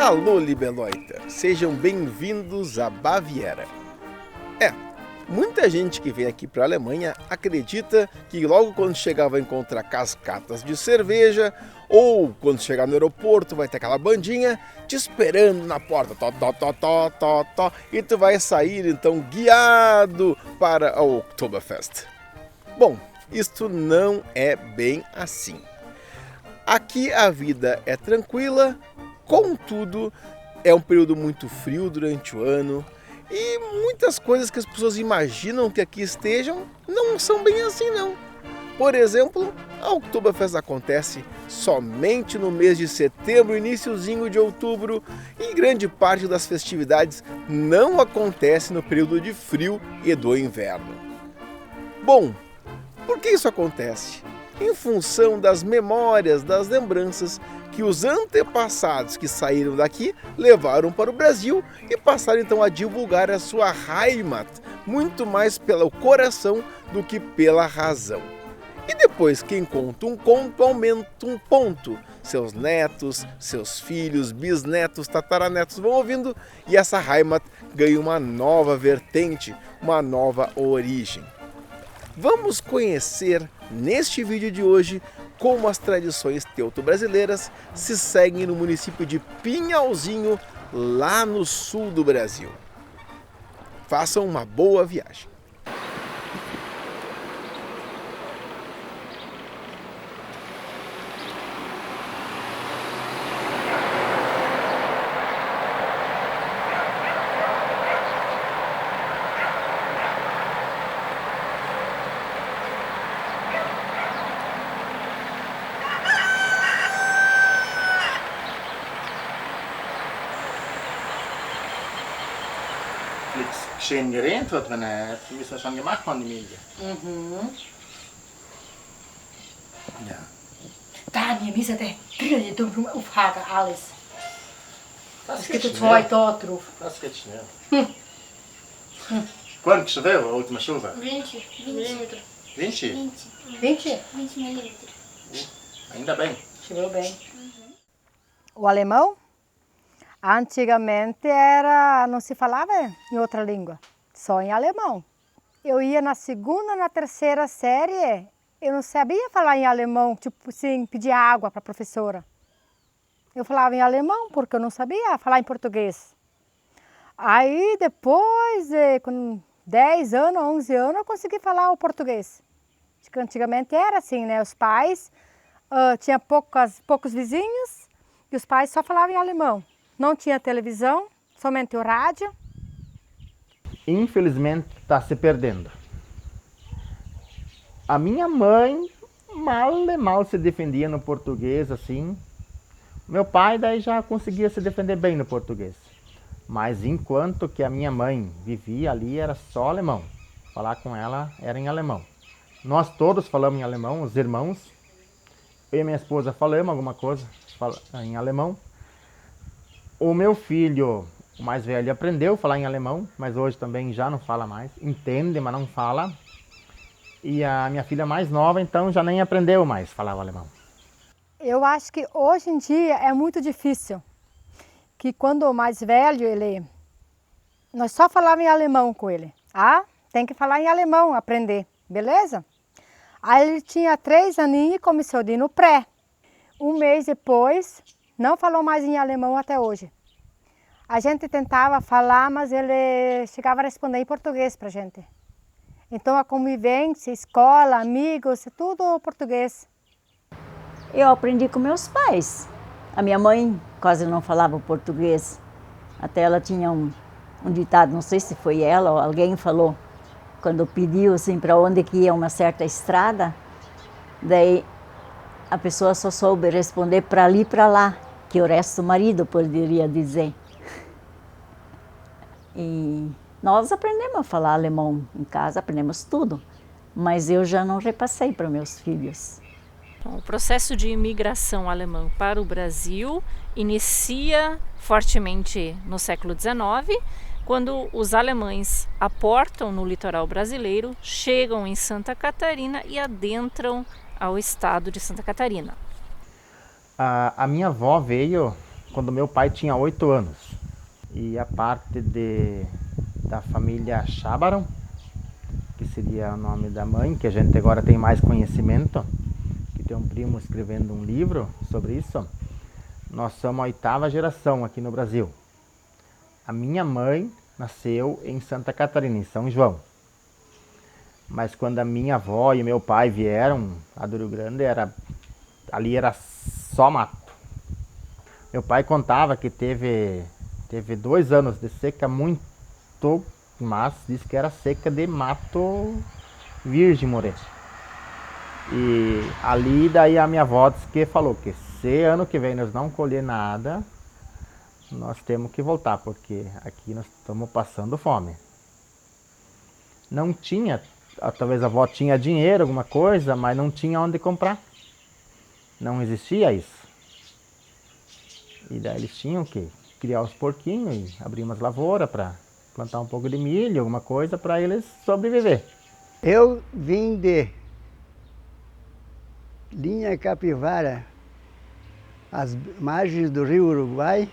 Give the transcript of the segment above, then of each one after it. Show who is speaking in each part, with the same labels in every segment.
Speaker 1: Alô, Libeloiter! Sejam bem-vindos à Baviera. Muita gente que vem aqui para a Alemanha acredita que logo quando chegar vai encontrar cascatas de cerveja ou quando chegar no aeroporto vai ter aquela bandinha te esperando na porta, e tu vai sair então guiado para o Oktoberfest. Bom, isto não é bem assim. Aqui a vida é tranquila, contudo é um período muito frio durante o ano. E muitas coisas que as pessoas imaginam que aqui estejam não são bem assim não. Por exemplo, a Oktoberfest acontece somente no mês de setembro, iniciozinho de outubro, e grande parte das festividades não acontece no período de frio e do inverno. Bom, por que isso acontece? Em função das memórias, das lembranças que os antepassados que saíram daqui levaram para o Brasil e passaram então a divulgar a sua Heimat, muito mais pelo coração do que pela razão. E depois quem conta um conto aumenta um ponto. Seus netos, seus filhos, bisnetos, tataranetos vão ouvindo e essa Heimat ganha uma nova vertente, uma nova origem. Vamos conhecer neste vídeo de hoje como as tradições teuto-brasileiras se seguem no município de Pinhalzinho, lá no sul do Brasil. Façam uma boa viagem.
Speaker 2: Schön geredet wird, wenn wie es schon gemacht von der Familie. Ja.
Speaker 3: Tanja, wie ist der? Brille, du musst aufhaken alles.
Speaker 2: Das
Speaker 3: Es
Speaker 2: geht
Speaker 3: gibt
Speaker 2: schnell.
Speaker 3: zwei da drauf.
Speaker 2: Das geht schnell. Quanto choveu a última chuva?
Speaker 4: 20 milímetros.
Speaker 2: 20?
Speaker 3: 20?
Speaker 4: 20 milímetros.
Speaker 2: Ainda bem.
Speaker 3: Choveu bem.
Speaker 5: O alemão, antigamente não se falava em outra língua, só em alemão. Eu ia na segunda, na terceira série, eu não sabia falar em alemão, tipo assim, pedir água para a professora. Eu falava em alemão porque eu não sabia falar em português. Aí depois, com 10 anos, 11 anos, eu consegui falar o português. Porque antigamente era assim, né? Os pais tinham poucos vizinhos e os pais só falavam em alemão. Não tinha televisão, somente o rádio.
Speaker 2: Infelizmente está se perdendo. A minha mãe mal se defendia no português assim. Meu pai daí já conseguia se defender bem no português. Mas enquanto que a minha mãe vivia ali era só alemão. Falar com ela era em alemão. Nós todos falamos em alemão, os irmãos. Eu e minha esposa falamos alguma coisa em alemão. O meu filho, o mais velho, aprendeu a falar em alemão, mas hoje também já não fala mais. Entende, mas não fala. E a minha filha mais nova, então, já nem aprendeu mais a falar o alemão.
Speaker 5: Eu acho que hoje em dia é muito difícil. Que quando o mais velho, nós só falávamos em alemão com ele. Tem que falar em alemão, aprender, beleza? Aí ele tinha 3 aninhos e começou a ir no pré. Um mês depois, não falou mais em alemão até hoje. A gente tentava falar, mas ele chegava a responder em português para a gente. Então a convivência, escola, amigos, tudo português.
Speaker 6: Eu aprendi com meus pais. A minha mãe quase não falava português. Até ela tinha um ditado, não sei se foi ela ou alguém falou, quando pediu assim para onde que ia uma certa estrada, daí a pessoa só soube responder para ali e para lá, que o resto o marido poderia dizer. E nós aprendemos a falar alemão em casa, aprendemos tudo, mas eu já não repassei para meus filhos.
Speaker 7: O processo de imigração alemã para o Brasil inicia fortemente no século XIX, quando os alemães aportam no litoral brasileiro, chegam em Santa Catarina e adentram ao estado de Santa Catarina.
Speaker 2: A minha avó veio quando meu pai tinha 8 anos. E a parte da família Chábaron, que seria o nome da mãe, que a gente agora tem mais conhecimento, que tem um primo escrevendo um livro sobre isso. Nós somos a 8ª geração aqui no Brasil. A minha mãe nasceu em Santa Catarina, em São João. Mas quando a minha avó e meu pai vieram lá do Rio Grande, ali era só mato. Meu pai contava que teve 2 anos de seca muito, mas disse que era seca de mato virgem moreno. E ali daí a minha avó disse que falou que se ano que vem nós não colher nada, nós temos que voltar, porque aqui nós estamos passando fome. Não tinha, talvez a avó tinha dinheiro, alguma coisa, mas não tinha onde comprar. Não existia isso. E daí eles tinham que criar os porquinhos e abrir umas lavouras para plantar um pouco de milho, alguma coisa, para eles sobreviver.
Speaker 8: Eu vim de Linha Capivara, às margens do Rio Uruguai,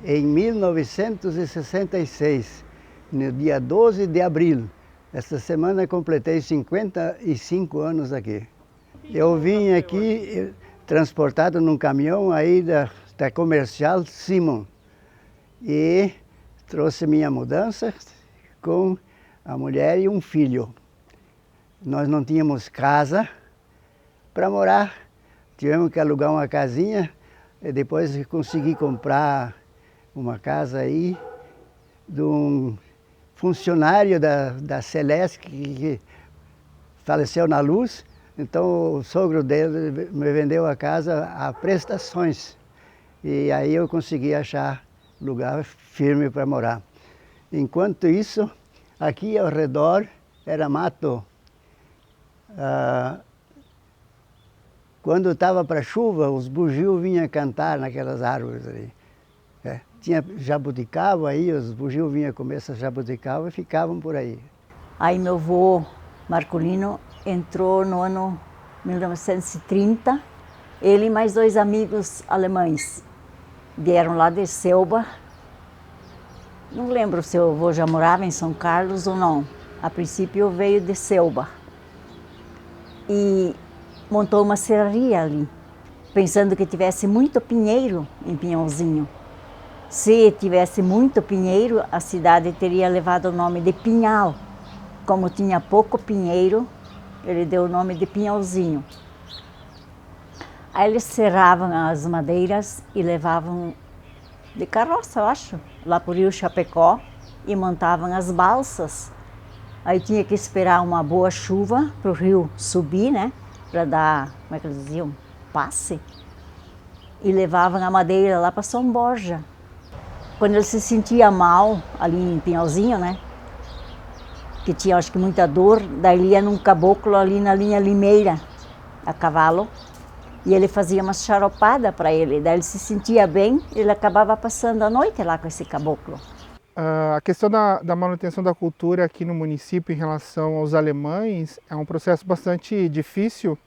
Speaker 8: em 1966, no dia 12 de abril. Esta semana completei 55 anos aqui. Eu vim aqui transportado num caminhão aí da Comercial Simon e trouxe minha mudança com a mulher e um filho. Nós não tínhamos casa para morar, tivemos que alugar uma casinha e depois consegui comprar uma casa aí de um funcionário da Celeste que faleceu na luz. Então o sogro dele me vendeu a casa a prestações e aí eu consegui achar lugar firme para morar. Enquanto isso, aqui ao redor era mato. Quando estava para chuva, os bugios vinham cantar naquelas árvores ali. Tinha jabuticaba aí, os bugios vinham comer essa jabuticaba e ficavam por aí.
Speaker 6: Aí meu avô Marcolino entrou no ano 1930, ele e mais 2 amigos alemães. Vieram lá de Selba. Não lembro se o avô já morava em São Carlos ou não. A princípio veio de Selba. E montou uma serraria ali, pensando que tivesse muito pinheiro em Pinhalzinho. Se tivesse muito pinheiro, a cidade teria levado o nome de Pinhal. Como tinha pouco pinheiro, ele deu o nome de Pinhalzinho. Aí eles serravam as madeiras e levavam de carroça, eu acho, lá para o rio Chapecó e montavam as balsas. Aí tinha que esperar uma boa chuva para o rio subir, né? Para dar, como é que eles diziam, passe. E levavam a madeira lá para São Borja. Quando ele se sentia mal, ali em Pinhalzinho, né? Que tinha, acho que, muita dor, daí ele ia num caboclo ali na linha Limeira, a cavalo, e ele fazia uma charopada para ele. Daí ele se sentia bem, ele acabava passando a noite lá com esse caboclo.
Speaker 9: A questão da manutenção da cultura aqui no município em relação aos alemães é um processo bastante difícil,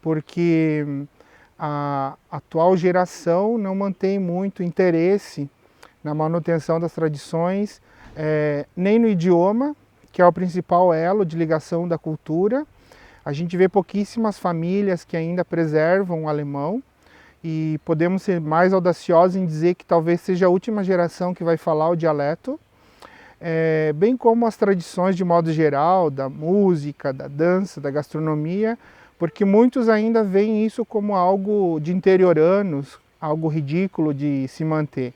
Speaker 9: porque a atual geração não mantém muito interesse na manutenção das tradições, nem no idioma, que é o principal elo de ligação da cultura. A gente vê pouquíssimas famílias que ainda preservam o alemão e podemos ser mais audaciosos em dizer que talvez seja a última geração que vai falar o dialeto, bem como as tradições de modo geral, da música, da dança, da gastronomia, porque muitos ainda veem isso como algo de interioranos, algo ridículo de se manter.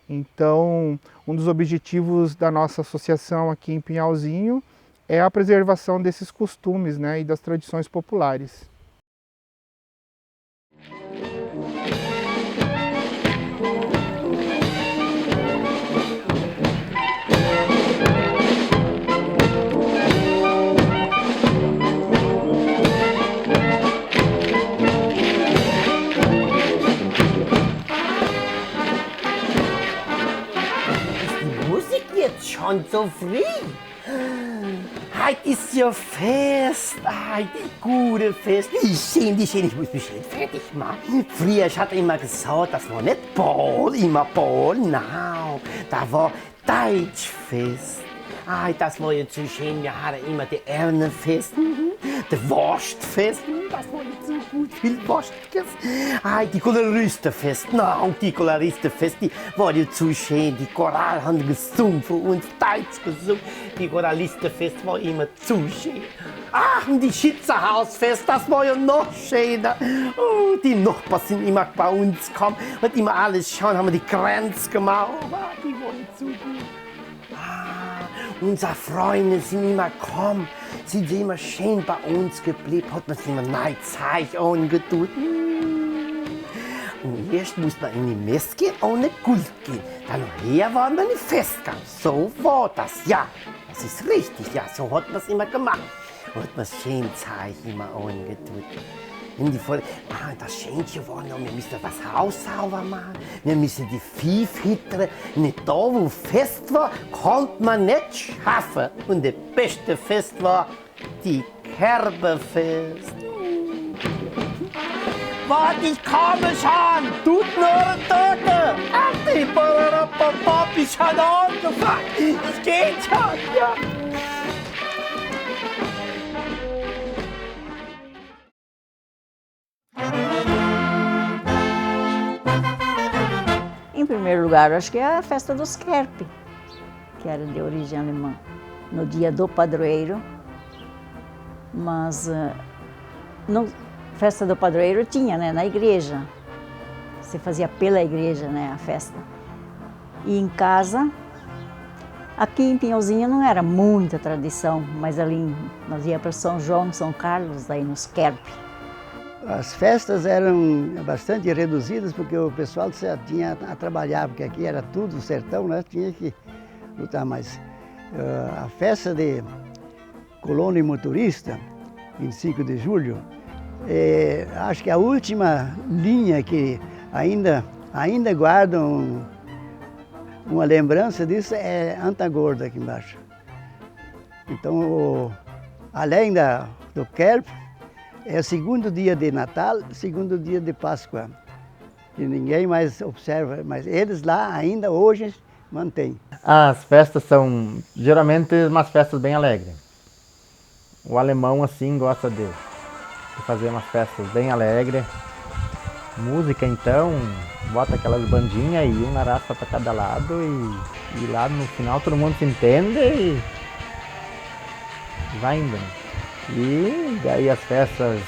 Speaker 9: Então, um dos objetivos da nossa associação aqui em Pinhalzinho é a preservação desses costumes, né, e das tradições populares.
Speaker 10: Schon so früh? heute ist ja Fest. Die gute Fest. Die schön, ich muss mich schön fertig machen. Früher, ich hatte immer gesagt, das war nicht Ball, immer Ball. Nein, da war Deutschfest. Das war jetzt so schön. Wir hatten immer die Ernefest, das Wurstfest. Das war jetzt so gut, viel Wurst gegessen. Die Koloristenfest. Die Koloristenfest, die war jetzt so schön. Die Choral haben gesungen für uns, Deutsch gesungen. Die Choralistenfest war immer zu schön. Und die Schützenhausfest, das war ja noch schöner. Die Nachbarn sind immer bei uns gekommen und immer alles schauen, haben wir die Grenze gemacht. Die waren so gut. Unsere Freunde sind immer gekommen, sind immer schön bei uns geblieben, hat man sich immer neue Zeichen angetan. Und erst muss man in die Messe gehen, ohne Geld gehen. Dann nachher war man in die Festgang. So war das, ja. Das ist richtig, ja, so hat man es immer gemacht. Hat man schön Zeichen immer angetan. Das Schönste war noch, wir müssen das Haus sauber machen, wir müssen die Vieh füttern. Nicht da, wo Fest war, konnte man nicht schaffen. Und das beste Fest war die Kerbefest. Warte, ich komme schon! Tut nur Tote! Die Parapapap ist schon angefangen! Es geht schon! Ja.
Speaker 6: Em primeiro lugar, acho que é a festa dos Kerp, que era de origem alemã, no dia do padroeiro. Mas no festa do padroeiro tinha, né, na igreja. Se fazia pela igreja, né, a festa. E em casa, aqui em Pinhalzinho não era muita tradição, mas ali nós ia para São João, São Carlos, aí nos Kerp.
Speaker 8: As festas eram bastante reduzidas porque o pessoal tinha a trabalhar, porque aqui era tudo sertão, né? Tinha que lutar mais. A festa de Colono e Motorista, 25 de julho, acho que a última linha que ainda guardam uma lembrança disso é Antagorda aqui embaixo. Então, além do Kerp, é o segundo dia de Natal, segundo dia de Páscoa, que ninguém mais observa, mas eles lá ainda hoje mantêm.
Speaker 2: As festas são geralmente umas festas bem alegres. O alemão assim gosta de fazer umas festas bem alegres. Música então, bota aquelas bandinhas e uma raça para cada lado e lá no final todo mundo se entende e vai indo. E daí as festas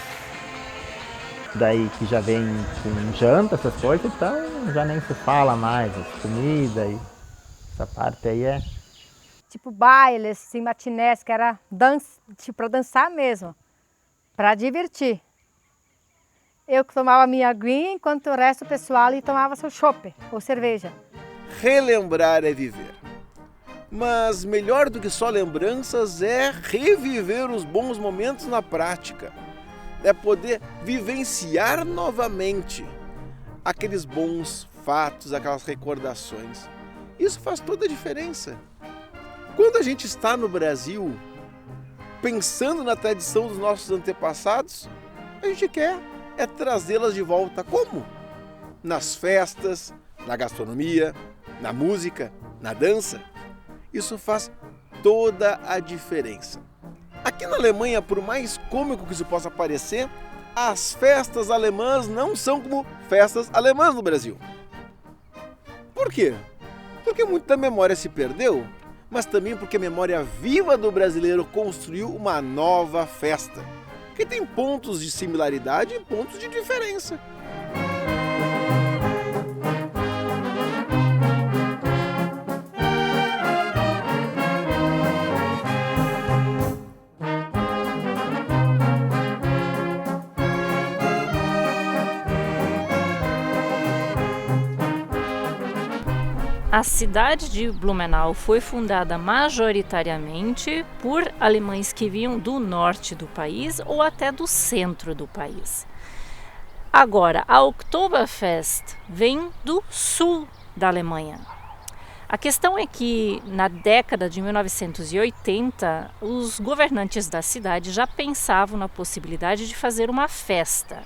Speaker 2: daí que já vem com janta, essas coisas, então já nem se fala mais, as comidas e essa parte aí é...
Speaker 5: Tipo bailes, assim, matinés, que era tipo, para dançar mesmo, para divertir. Eu que tomava minha aguinha, enquanto o resto do pessoal ali tomava seu chopp ou cerveja.
Speaker 1: Relembrar é viver. Mas melhor do que só lembranças é reviver os bons momentos na prática. É poder vivenciar novamente aqueles bons fatos, aquelas recordações. Isso faz toda a diferença. Quando a gente está no Brasil, pensando na tradição dos nossos antepassados, a gente quer trazê-las de volta. Como? Nas festas, na gastronomia, na música, na dança. Isso faz toda a diferença. Aqui na Alemanha, por mais cômico que isso possa parecer, as festas alemãs não são como festas alemãs no Brasil. Por quê? Porque muita memória se perdeu, mas também porque a memória viva do brasileiro construiu uma nova festa, que tem pontos de similaridade e pontos de diferença.
Speaker 7: A cidade de Blumenau foi fundada majoritariamente por alemães que vinham do norte do país ou até do centro do país. Agora, a Oktoberfest vem do sul da Alemanha. A questão é que na década de 1980, os governantes da cidade já pensavam na possibilidade de fazer uma festa.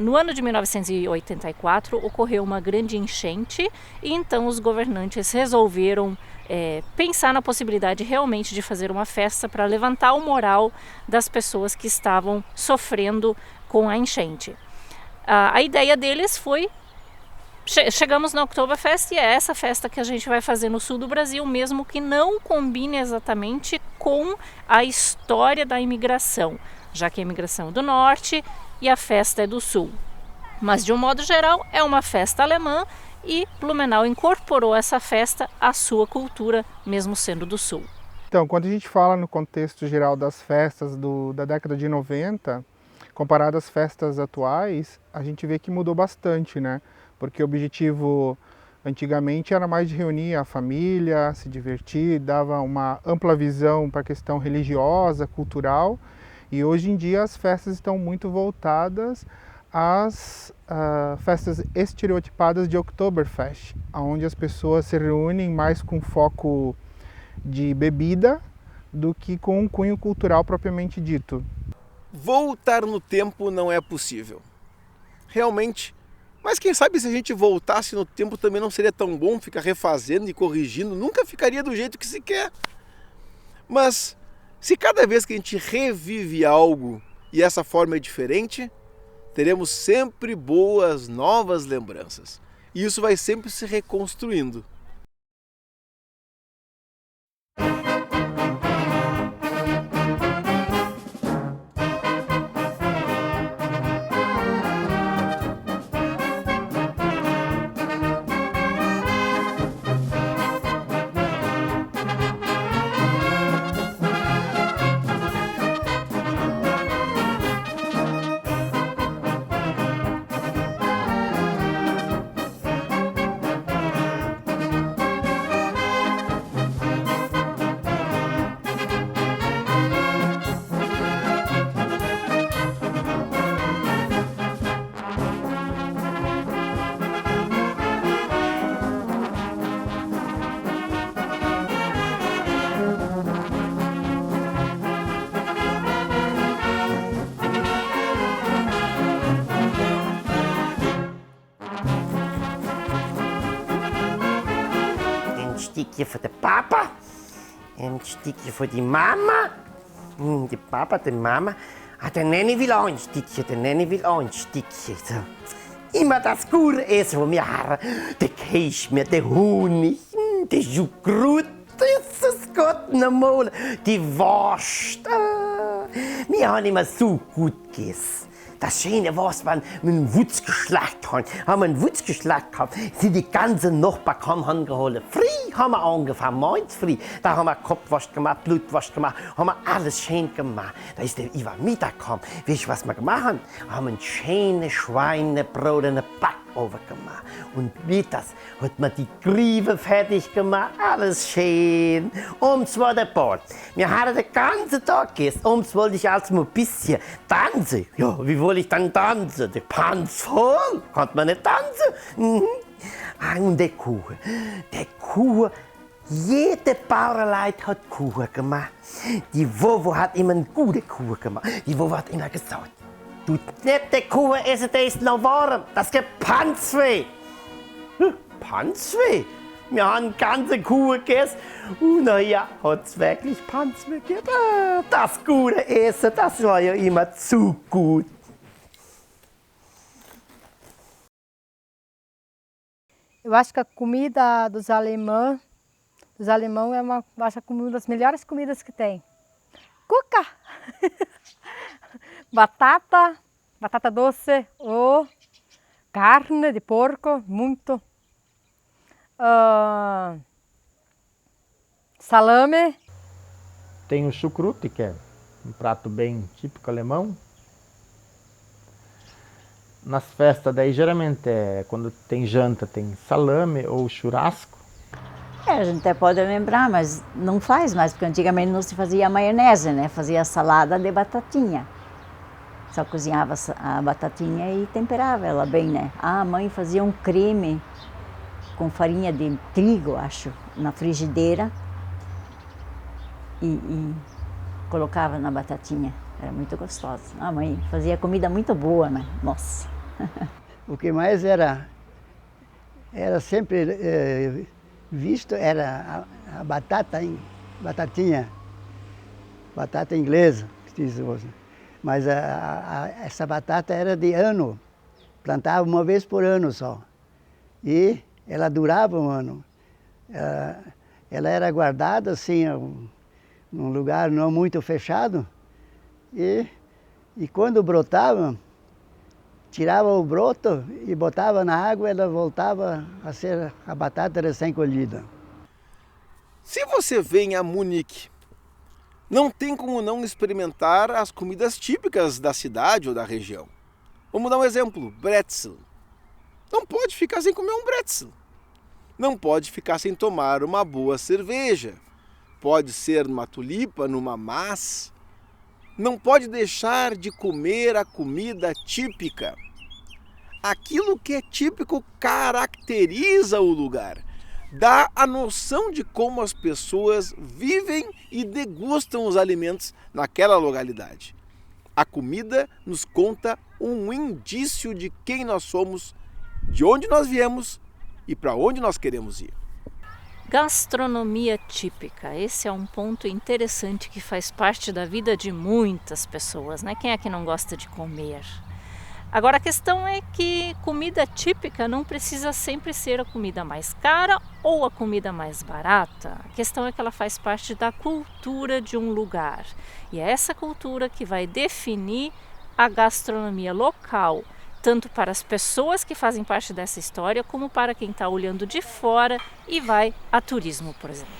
Speaker 7: No ano de 1984 ocorreu uma grande enchente e então os governantes resolveram pensar na possibilidade realmente de fazer uma festa para levantar o moral das pessoas que estavam sofrendo com a enchente. A ideia deles foi: chegamos na Oktoberfest e é essa festa que a gente vai fazer no sul do Brasil, mesmo que não combine exatamente com a história da imigração, já que a imigração é do norte e a festa é do sul. Mas de um modo geral é uma festa alemã e Blumenau incorporou essa festa à sua cultura, mesmo sendo do sul.
Speaker 9: Então, quando a gente fala no contexto geral das festas da década de 90, comparado às festas atuais, a gente vê que mudou bastante, né? Porque o objetivo antigamente era mais de reunir a família, se divertir, dava uma ampla visão para a questão religiosa, cultural, e hoje em dia as festas estão muito voltadas às festas estereotipadas de Oktoberfest, onde as pessoas se reúnem mais com foco de bebida do que com um cunho cultural propriamente dito.
Speaker 1: Voltar no tempo não é possível. Realmente. Mas quem sabe se a gente voltasse no tempo também não seria tão bom ficar refazendo e corrigindo, nunca ficaria do jeito que se quer. Mas se cada vez que a gente revive algo e essa forma é diferente, teremos sempre boas, novas lembranças. E isso vai sempre se reconstruindo.
Speaker 10: Stückchen für den Papa, ein Stückchen für die Mama. Der Papa, die Mama. Der Nanny will auch ein Stückchen, der Nanny will auch ein Stückchen. So. Immer das gute Essen, was wir haben. Der Käse, der Honig, der Joghurt, Jesus Gott, nochmal, die Wurst. Wir haben immer so gut gegessen. Das Schöne war, wenn wir einen Wutz geschlachtet haben. Haben wir einen Wutz geschlachtet gehabt, sind die ganzen Nachbarn gekommen, haben geholt. Früh haben wir angefangen, morgens früh. Da haben wir Kopfwurst gemacht, Blutwurst gemacht, haben wir alles schön gemacht. Da ist der über Mittag gekommen. Weißt du, was wir gemacht haben? Haben ein schönes Schweinebrot in den Backofen gemacht. Und mittags hat man die Griebe fertig gemacht, alles schön. Abends war der Ball. Wir hatten den ganzen Tag gegessen. Abends wollte ich also mal ein bisschen tanzen. Ja, wie wollte ich dann tanzen? Der Panz voll, konnte man nicht tanzen. Mhm. Und der Kuchen, jede Bauerleit hat Kuchen gemacht. Die Wowo hat immer einen guten Kuchen gemacht. Die Wowo hat immer gesagt, du nicht den Kuchen essen, der ist noch warm, das gibt Panzweh. Panzweh? Wir haben ganze Kuchen gegessen und naja, hat es wirklich Panzweh gegeben. Das gute Essen, das war ja immer zu gut.
Speaker 5: Eu acho que a comida dos alemães é uma das melhores comidas que tem. Cuca! batata doce ou carne de porco, muito. Salame.
Speaker 2: Tem o chucrute, que é um prato bem típico alemão. Nas festas daí geralmente quando tem janta tem salame ou churrasco.
Speaker 6: A gente até pode lembrar, mas não faz mais, porque antigamente não se fazia maionese, né? Fazia salada de batatinha. Só cozinhava a batatinha e temperava ela bem, né? A mãe fazia um creme com farinha de trigo, acho, na frigideira e colocava na batatinha. Era muito gostosa. A mãe fazia comida muito boa, né? Nossa!
Speaker 8: O que mais era sempre visto era a batatinha, batata inglesa, que diz hoje. Mas essa batata era de ano, plantava uma vez por ano só. E ela durava um ano. Ela era guardada assim, num lugar não muito fechado. E quando brotava, tirava o broto e botava na água, ela voltava a ser a batata recém-colhida.
Speaker 1: Se você vem a Munique, não tem como não experimentar as comidas típicas da cidade ou da região. Vamos dar um exemplo, bretzel. Não pode ficar sem comer um bretzel. Não pode ficar sem tomar uma boa cerveja. Pode ser numa tulipa, numa mass. Não pode deixar de comer a comida típica. Aquilo que é típico caracteriza o lugar. Dá a noção de como as pessoas vivem e degustam os alimentos naquela localidade. A comida nos conta um indício de quem nós somos, de onde nós viemos e para onde nós queremos ir.
Speaker 7: Gastronomia típica, esse é um ponto interessante que faz parte da vida de muitas pessoas, né? Quem é que não gosta de comer? Agora a questão é que comida típica não precisa sempre ser a comida mais cara ou a comida mais barata. A questão é que ela faz parte da cultura de um lugar. E é essa cultura que vai definir a gastronomia local, tanto para as pessoas que fazem parte dessa história, como para quem está olhando de fora e vai a turismo, por exemplo.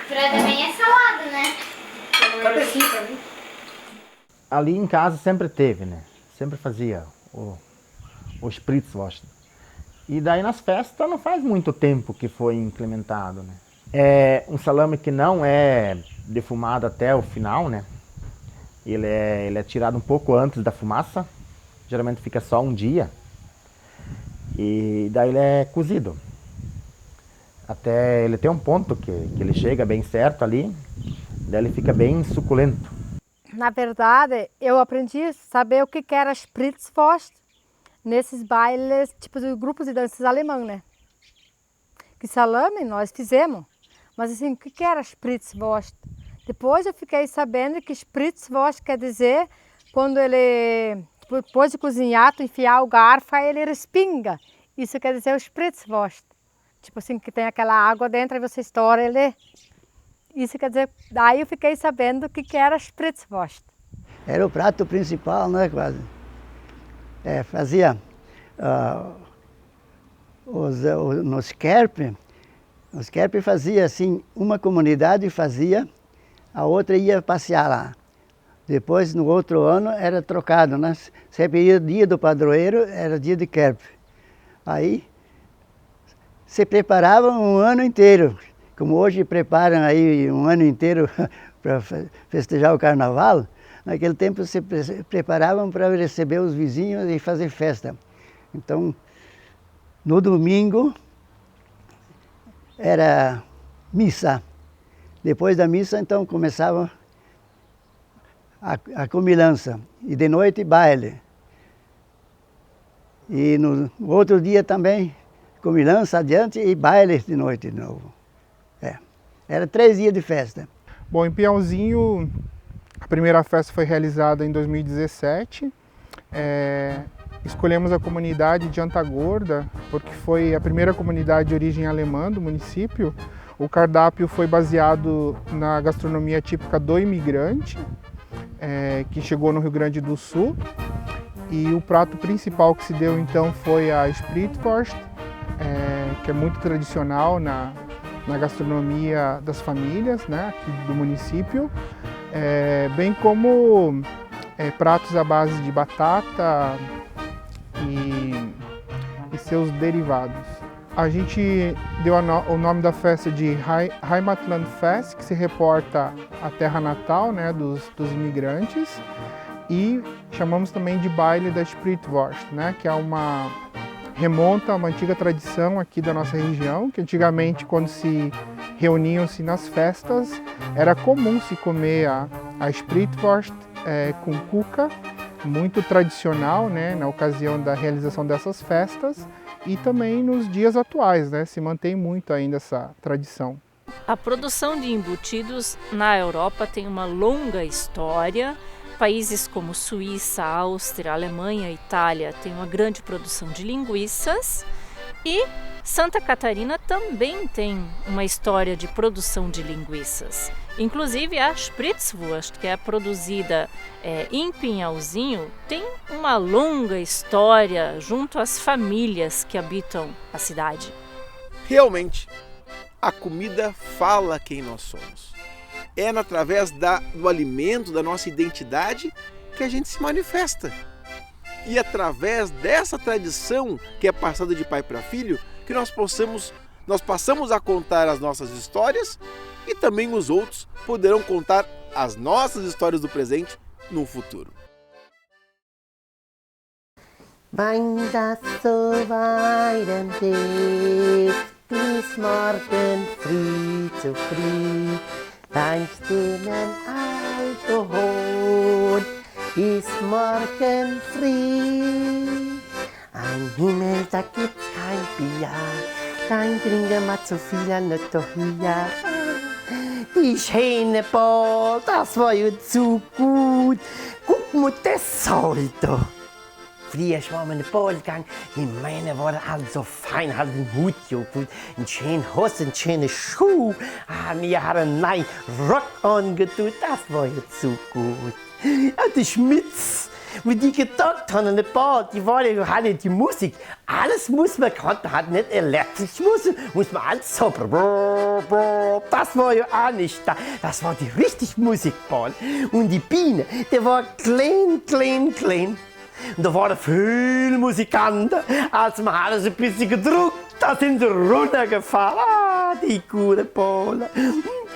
Speaker 4: Pra também é salada, né?
Speaker 3: Cabecinha pra mim.
Speaker 2: Ali em casa sempre teve, né? Sempre fazia o Spritzwurst. E daí nas festas não faz muito tempo que foi implementado, né? É um salame que não é defumado até o final, né? Ele é tirado um pouco antes da fumaça. Geralmente fica só um dia. E daí ele é cozido. Até ele tem um ponto que ele chega bem certo ali. Daí ele fica bem suculento.
Speaker 5: Na verdade, eu aprendi a saber o que era Spritzwurst nesses bailes, tipo de grupos de danças alemães, né? Que salame nós fizemos, mas assim, o que era Spritzwurst? Depois eu fiquei sabendo que Spritzwurst quer dizer quando ele, depois de cozinhar, tu enfiar o garfo, aí ele respinga. Isso quer dizer o Spritzwurst. Tipo assim, que tem aquela água dentro e você estoura ele. Isso quer dizer, daí eu fiquei sabendo o que era Spritzwurst.
Speaker 8: Era o prato principal, né, quase. Fazia nos Kerp fazia assim, uma comunidade fazia, a outra ia passear lá. Depois, no outro ano, era trocado, né? Sempre ia dia do padroeiro, era dia de Kerp. Aí, se preparava um ano inteiro. Como hoje preparam aí um ano inteiro para festejar o carnaval, naquele tempo se preparavam para receber os vizinhos e fazer festa. Então, no domingo era missa. Depois da missa, então, começava a comilança. E de noite, baile. E no outro dia também, comilança adiante e baile de noite de novo. Era 3 dias de festa.
Speaker 9: Bom, em Piauzinho, a primeira festa foi realizada em 2017. Escolhemos a comunidade de Antagorda, porque foi a primeira comunidade de origem alemã do município. O cardápio foi baseado na gastronomia típica do imigrante, que chegou no Rio Grande do Sul. E o prato principal que se deu então foi a Spritzwurst, que é muito tradicional na gastronomia das famílias, né, aqui do município, bem como pratos à base de batata e seus derivados. A gente deu o nome da festa de Heimatlandfest, que se reporta à terra natal, né, dos imigrantes, e chamamos também de baile da Spritzwurst, né, que é uma remonta a uma antiga tradição aqui da nossa região, que antigamente, quando se reuniam-se nas festas, era comum se comer a Spritwurst com cuca, muito tradicional, né, na ocasião da realização dessas festas, e também nos dias atuais, né, se mantém muito ainda essa tradição.
Speaker 7: A produção de embutidos na Europa tem uma longa história. Países como Suíça, Áustria, Alemanha e Itália têm uma grande produção de linguiças e Santa Catarina também tem uma história de produção de linguiças. Inclusive a Spritzwurst, que é produzida em Pinhalzinho, tem uma longa história junto às famílias que habitam a cidade.
Speaker 1: Realmente, a comida fala quem nós somos. É através do alimento, da nossa identidade, que a gente se manifesta. E através dessa tradição que é passada de pai para filho, que nós passamos a contar as nossas histórias e também os outros poderão contar as nossas histórias do presente no futuro.
Speaker 10: Wenn das so weiter geht, bis morgen früh zu früh, beim stillen Alkohol ist morgen früh. Ein Himmel, da gibt's kein Bier, kein Trinken mehr zu viel, nicht doch hier. Die schöne Ball, das war ja zu gut. Guck mal, das Salto. Früher war man in den Ball gegangen, die Männer waren alle so fein, hatten einen Hut, einen schönen Hose, einen schönen Schuh. Wir hatten einen neuen Rock angetan, das war ja zu gut. Ja, die Schmitz, wie die gedacht haben an den Ball, die hatten die Musik. Alles muss man kannten, hat nicht elektrisch muss man alles so. Das war ja auch nicht da. Das war die richtige Musikball. Und die Biene, die war klein, klein, klein. Und da waren viele Musikanten. Als wir alles ein bisschen gedrückt, da sind sie runtergefallen. Die gute Polen.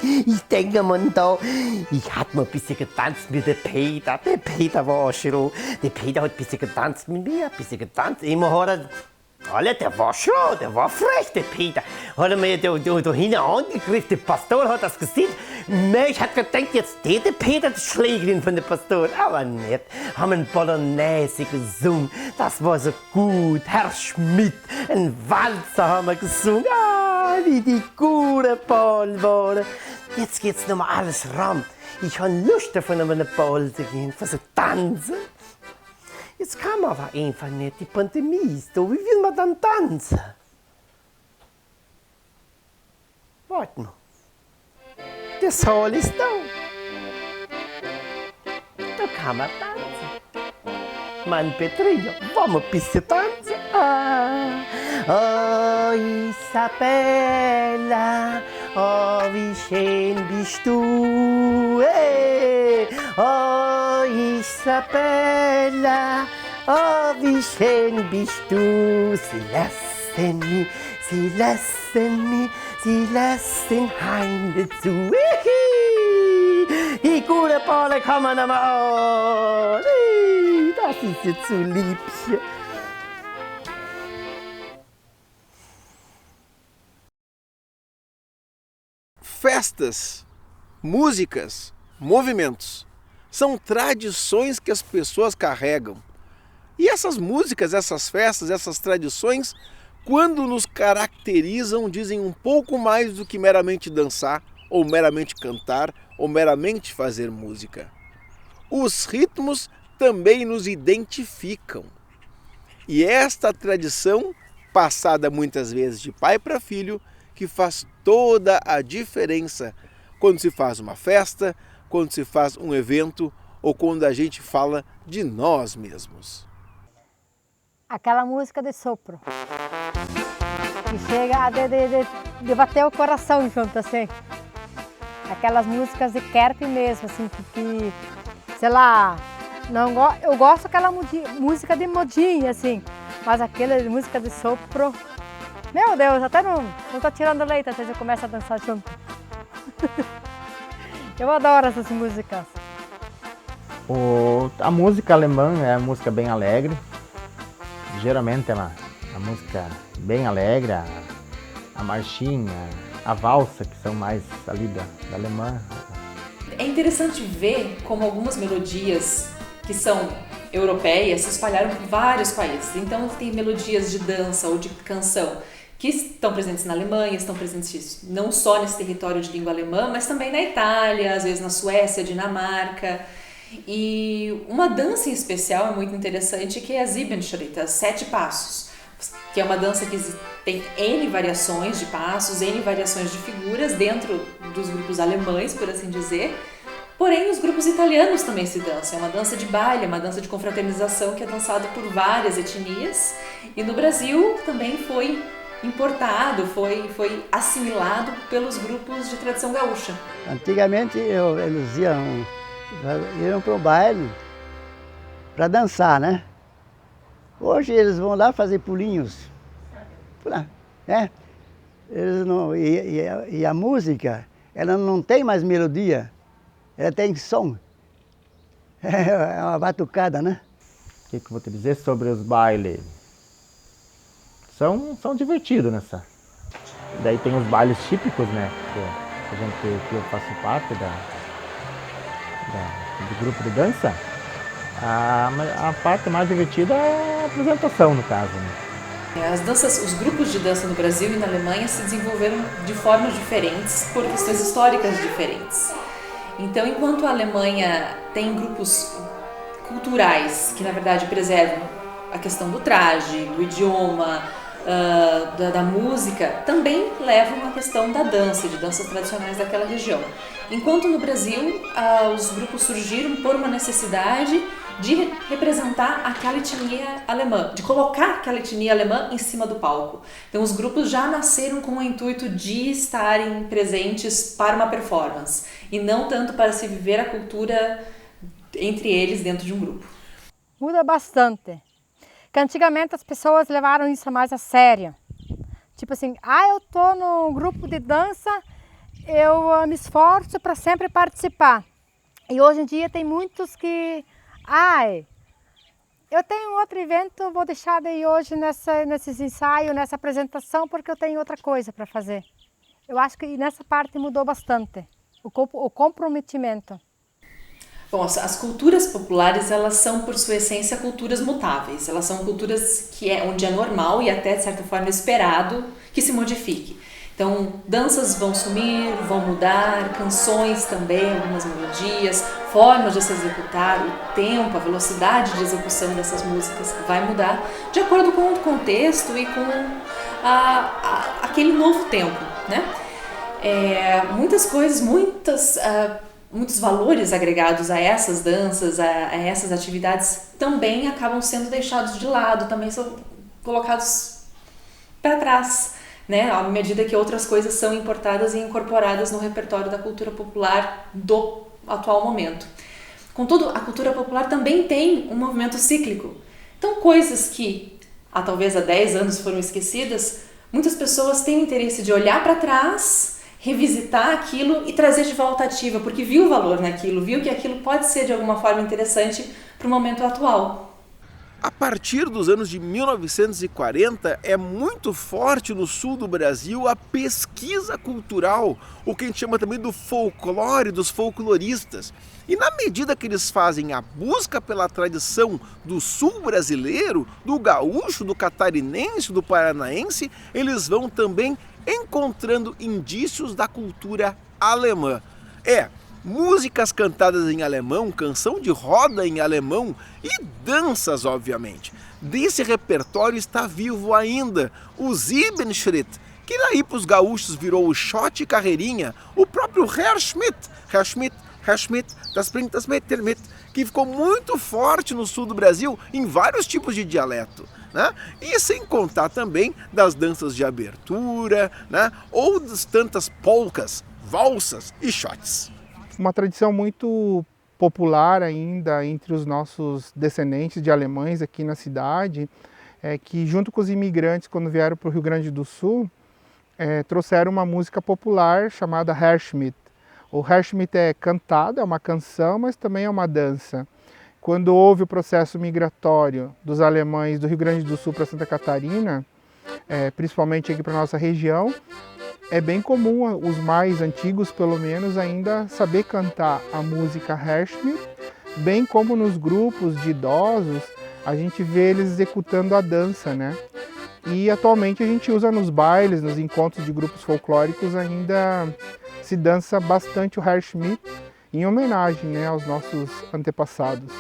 Speaker 10: Ich denke mal da, ich hatte mal ein bisschen getanzt mit dem Peter. Der Peter war auch schon. Der Peter hat ein bisschen getanzt mit mir, ein bisschen getanzt. Immer hat er, der war schon, der war frech, der Peter. Hat er mir da hinten angegriffen, der Pastor hat das gesehen. Ich hatte gedacht, jetzt der Peter die Schlägerin von der Pastor. Aber nicht. Haben einen Polonaise gesungen. Das war so gut. Herr Schmidt, ein Walzer haben wir gesungen. Wie die gute Ball waren. Jetzt geht's nochmal alles ran. Ich habe Lust davon, auf eine Ball zu gehen, für so tanzen. Jetzt kann man aber einfach nicht. Die Pandemie ist da. Wie will man dann tanzen? Warte mal. Der Saal ist da. Da kann man tanzen. Mein Petrino, wollen wir ein bisschen tanzen? Oh, Isabella, oh, wie schön bist du. Hey. Oh, Isabella, oh, wie schön bist du. Sie lassen heim zu. Die gute Ball kann man aber auch. Das ist jetzt so liebchen.
Speaker 1: Festas, músicas, movimentos são tradições que as pessoas carregam. E essas músicas, essas festas, essas tradições, quando nos caracterizam, dizem um pouco mais do que meramente dançar, ou meramente cantar, ou meramente fazer música. Os ritmos também nos identificam. E esta tradição, passada muitas vezes de pai para filho, que faz toda a diferença quando se faz uma festa, quando se faz um evento ou quando a gente fala de nós mesmos.
Speaker 5: Aquela música de sopro, que chega a de bater o coração junto, assim. Aquelas músicas de Kerp mesmo, assim, que sei lá, eu gosto daquela música de modinha, assim, mas aquela música de sopro, meu Deus, até não tô tirando leite, até já começa a dançar junto. Eu adoro essas músicas.
Speaker 2: A música alemã é uma música bem alegre. Geralmente ela a música bem alegre, a marchinha, a valsa, que são mais ali da alemã.
Speaker 11: É interessante ver como algumas melodias que são europeias se espalharam por vários países. Então tem melodias de dança ou de canção que estão presentes na Alemanha, estão presentes não só nesse território de língua alemã, mas também na Itália, às vezes na Suécia, Dinamarca. E uma dança em especial é muito interessante, que é a Sieben Schritte, as 7 passos, que é uma dança que tem N variações de passos, N variações de figuras dentro dos grupos alemães, por assim dizer. Porém, nos grupos italianos também se dança. É uma dança de baile, uma dança de confraternização que é dançada por várias etnias. E no Brasil também foi importado, foi assimilado pelos grupos de tradição gaúcha.
Speaker 8: Antigamente eles iam para o baile para dançar, né? Hoje eles vão lá fazer pulinhos. Né? Eles não, e a música, ela não tem mais melodia, ela tem som. É uma batucada, né?
Speaker 2: O que eu vou te dizer sobre os bailes? São divertidos nessa. Daí tem os bailes típicos, né? Que eu faço parte do grupo de dança. A parte mais divertida é a apresentação, no caso, né?
Speaker 11: As danças, os grupos de dança no Brasil e na Alemanha se desenvolveram de formas diferentes por questões históricas diferentes. Então, enquanto a Alemanha tem grupos culturais que, na verdade, preservam a questão do traje, do idioma, da música, também levam a questão da dança, de danças tradicionais daquela região. Enquanto no Brasil, os grupos surgiram por uma necessidade de representar aquela etnia alemã, de colocar aquela etnia alemã em cima do palco. Então os grupos já nasceram com o intuito de estarem presentes para uma performance e não tanto para se viver a cultura entre eles dentro de um grupo.
Speaker 5: Muda bastante. Que antigamente as pessoas levaram isso mais a sério. Tipo assim, eu tô no grupo de dança, eu me esforço para sempre participar. E hoje em dia tem muitos que eu tenho outro evento, vou deixar de ir hoje nesses ensaios, nessa apresentação, porque eu tenho outra coisa para fazer. Eu acho que nessa parte mudou bastante, o comprometimento.
Speaker 11: Bom, as culturas populares, elas são, por sua essência, culturas mutáveis. Elas são culturas onde é normal e até, de certa forma, esperado que se modifique. Então, danças vão sumir, vão mudar, canções também, algumas melodias, formas de se executar, o tempo, a velocidade de execução dessas músicas vai mudar de acordo com o contexto e com aquele novo tempo, né? Muitas coisas, muitos valores agregados a essas danças, a essas atividades também acabam sendo deixados de lado, também são colocados para trás, né? À medida que outras coisas são importadas e incorporadas no repertório da cultura popular do atual momento. Contudo, a cultura popular também tem um movimento cíclico. Então, coisas que talvez há 10 anos foram esquecidas, muitas pessoas têm o interesse de olhar para trás, revisitar aquilo e trazer de volta ativa, porque viu o valor naquilo, viu que aquilo pode ser de alguma forma interessante para o momento atual.
Speaker 1: A partir dos anos de 1940, é muito forte no sul do Brasil a pesquisa cultural, o que a gente chama também do folclore, dos folcloristas. E na medida que eles fazem a busca pela tradição do sul brasileiro, do gaúcho, do catarinense, do paranaense, eles vão também encontrando indícios da cultura alemã. Músicas cantadas em alemão, canção de roda em alemão e danças, obviamente. Desse repertório está vivo ainda o Sieben Schritt, que daí para os gaúchos virou o shot e carreirinha, o próprio Herr Schmidt, das Printas Mettermitt, que ficou muito forte no sul do Brasil em vários tipos de dialeto, né? E sem contar também das danças de abertura, né? Ou das tantas polcas, valsas e shots.
Speaker 9: Uma tradição muito popular ainda entre os nossos descendentes de alemães aqui na cidade é que, junto com os imigrantes, quando vieram para o Rio Grande do Sul, trouxeram uma música popular chamada Herr Schmidt. O Herr Schmidt é cantado, é uma canção, mas também é uma dança. quando houve o processo migratório dos alemães do Rio Grande do Sul para Santa Catarina, principalmente aqui para a nossa região, é bem comum, os mais antigos pelo menos, ainda saber cantar a música Herrschmidt, bem como nos grupos de idosos, a gente vê eles executando a dança, né? E atualmente a gente usa nos bailes, nos encontros de grupos folclóricos, ainda se dança bastante o Herrschmidt, em homenagem, né, aos nossos antepassados.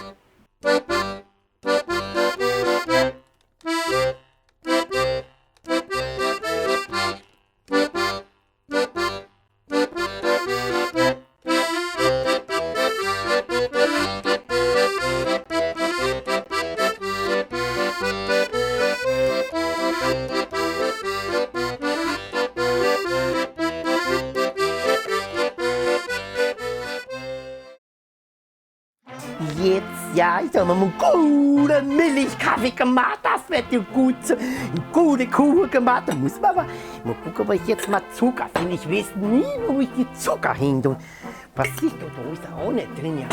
Speaker 10: Jetzt, ja, ich habe mir einen guten Milchkaffee gemacht, das wird ja gut so. Eine gute Kuchen gemacht, da muss man aber mal gucken, wo ich jetzt mal Zucker finde. Ich weiß nie, wo ich die Zucker hin tue. Was liegt da? Da ist auch nicht drin, ja.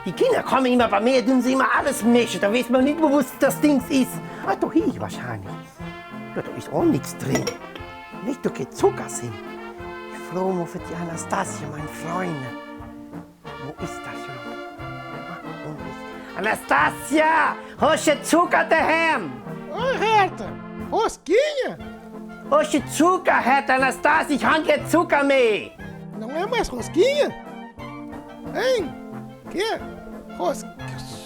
Speaker 10: Die Kinder kommen immer bei mir, tun sie immer alles mischen, da weiß man nicht, wo das Ding ist. Ah, da hier wahrscheinlich. Ja, da ist auch nichts drin. Nicht, da geht Zucker sind. Ich frage mal für die Anastasia, meine Freunde. Wo ist das schon? Anastasia, hast du Zucker daheim?
Speaker 1: Oi, Herta, rosquinha?
Speaker 10: Hast du Zucker, Herta, Anastasia? Ich habe keinen Zucker mehr.
Speaker 1: Não é mais rosquinha? Hein? Que?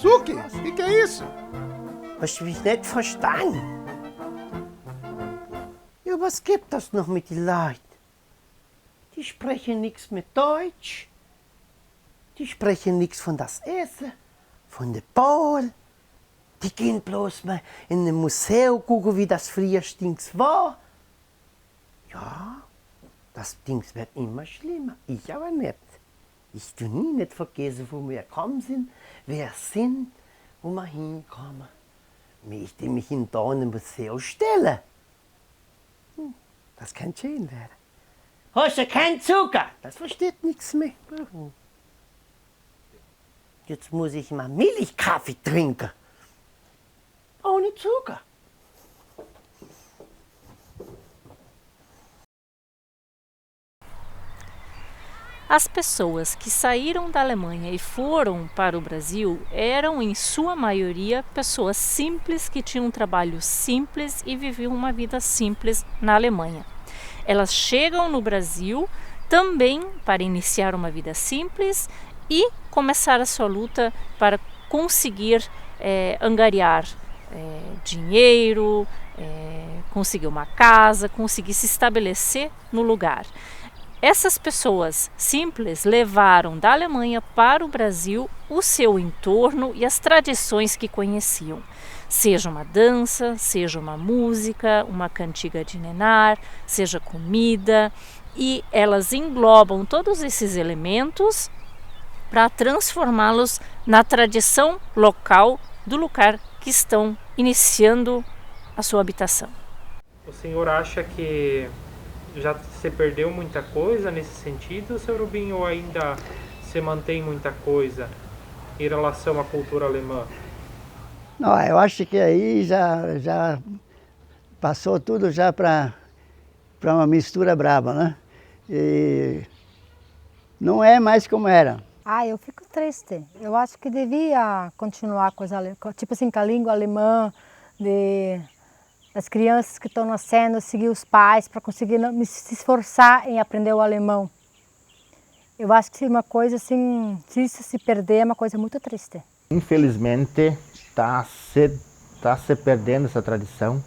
Speaker 1: Suki? O que é isso?
Speaker 10: Hast du mich nicht verstanden? Ja, was gibt das noch mit den Leuten? Die sprechen nichts mit Deutsch. Die sprechen nichts von das Essen. Von der Ball. Die gehen bloß mal in ein Museum gucken, wie das früher Dings war. Ja, das Dings wird immer schlimmer. Ich aber nicht. Ich tu nie nicht vergessen, wo wir gekommen sind, wer sind, wo wir hinkommen. Möchte mich in da ein Museum stellen. Das kann schön werden. Hast du keinen Zucker? Das versteht nichts mehr. Jetzt muss ich mal Milchkaffee trinken. Ohne Zucker.
Speaker 7: As pessoas que saíram da Alemanha e foram para o Brasil eram, em sua maioria, pessoas simples que tinham um trabalho simples e viviam uma vida simples na Alemanha. Elas chegam no Brasil também para iniciar uma vida simples e começar a sua luta para conseguir angariar dinheiro, conseguir uma casa, conseguir se estabelecer no lugar. Essas pessoas simples levaram da Alemanha para o Brasil o seu entorno e as tradições que conheciam. Seja uma dança, seja uma música, uma cantiga de ninar, seja comida, e elas englobam todos esses elementos para transformá-los na tradição local do lugar que estão iniciando a sua habitação.
Speaker 12: O senhor acha que já se perdeu muita coisa nesse sentido, Sr. Rubinho, ou ainda se mantém muita coisa em relação à cultura alemã?
Speaker 8: Não, eu acho que aí já passou tudo já para uma mistura braba, né? E não é mais como era.
Speaker 5: Eu fico triste. Eu acho que devia continuar com tipo assim, com a língua alemã, das crianças que estão nascendo, seguir os pais para conseguir se esforçar em aprender o alemão. Eu acho que uma coisa assim, se isso se perder, é uma coisa muito triste.
Speaker 2: Infelizmente, está se perdendo essa tradição.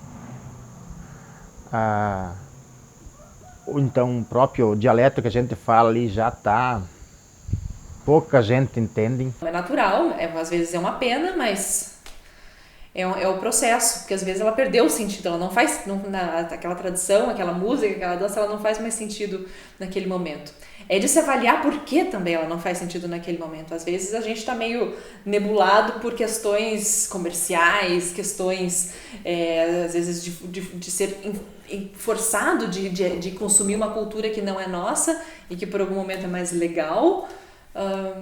Speaker 2: Então, o próprio dialeto que a gente fala ali já está... Pouca gente entende.
Speaker 11: É natural, às vezes é uma pena, mas é o processo, porque às vezes ela perdeu o sentido, ela não faz, aquela tradição, aquela música, aquela dança, ela não faz mais sentido naquele momento. É de se avaliar por que também ela não faz sentido naquele momento. Às vezes a gente está meio nebulado por questões comerciais, questões, às vezes, de ser forçado de consumir uma cultura que não é nossa e que por algum momento é mais legal.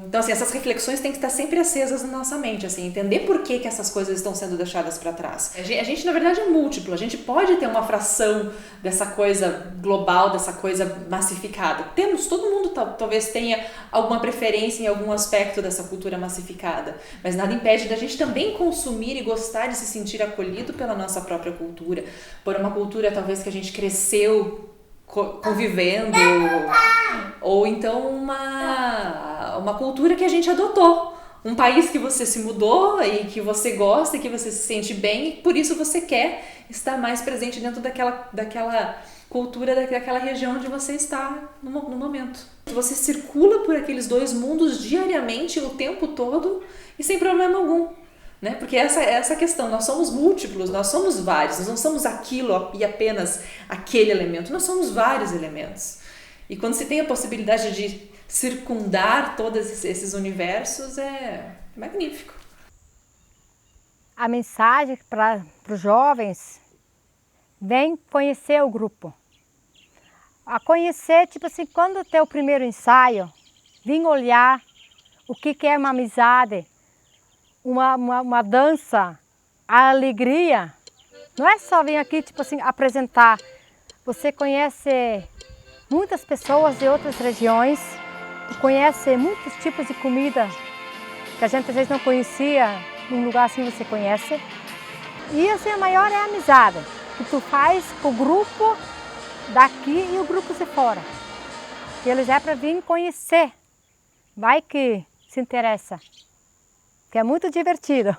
Speaker 11: Então, assim, essas reflexões têm que estar sempre acesas na nossa mente, assim, entender por que essas coisas estão sendo deixadas para trás. A gente, na verdade, é múltiplo, a gente pode ter uma fração dessa coisa global, dessa coisa massificada. Todo mundo talvez tenha alguma preferência em algum aspecto dessa cultura massificada, mas nada impede da gente também consumir e gostar de se sentir acolhido pela nossa própria cultura, por uma cultura talvez que a gente cresceu convivendo, ou então uma cultura que a gente adotou, um país que você se mudou e que você gosta e que você se sente bem, e por isso você quer estar mais presente dentro daquela cultura, daquela região onde você está no momento. Você circula por aqueles dois mundos diariamente, o tempo todo, e sem problema algum. Né? Porque essa questão, nós somos múltiplos, nós somos vários, nós não somos aquilo e apenas aquele elemento, nós somos vários elementos. E quando se tem a possibilidade de circundar todos esses universos, é magnífico.
Speaker 5: A mensagem para os jovens, vem conhecer o grupo. A conhecer, tipo assim, quando tem o primeiro ensaio, vim olhar o que é uma amizade, uma dança, a alegria. Não é só vir aqui, tipo assim, apresentar. Você conhece muitas pessoas de outras regiões, conhece muitos tipos de comida que a gente às vezes não conhecia, num lugar assim você conhece. E assim, a maior é a amizade que tu faz com o grupo daqui e o grupo de fora. Que eles é para vir conhecer. Vai que se interessa. Que é muito divertido.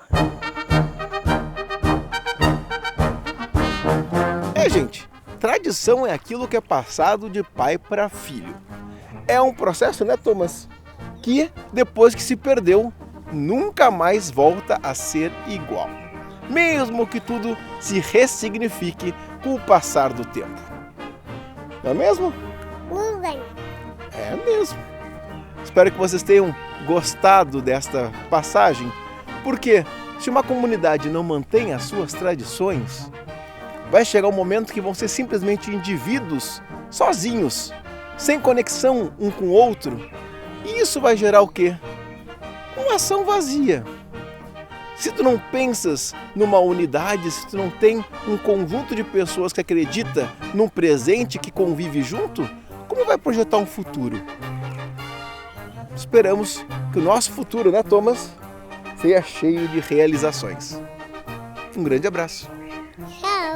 Speaker 1: Gente, tradição é aquilo que é passado de pai para filho. É um processo, né, Thomas? Que depois que se perdeu, nunca mais volta a ser igual. Mesmo que tudo se ressignifique com o passar do tempo. Não é mesmo? É mesmo. Espero que vocês tenham gostado desta passagem, porque se uma comunidade não mantém as suas tradições, vai chegar um momento que vão ser simplesmente indivíduos sozinhos, sem conexão um com o outro, e isso vai gerar o quê? Uma ação vazia. Se tu não pensas numa unidade, se tu não tem um conjunto de pessoas que acredita num presente que convive junto, como vai projetar um futuro? Esperamos que o nosso futuro, né, Thomas, seja cheio de realizações. Um grande abraço.
Speaker 4: Tchau.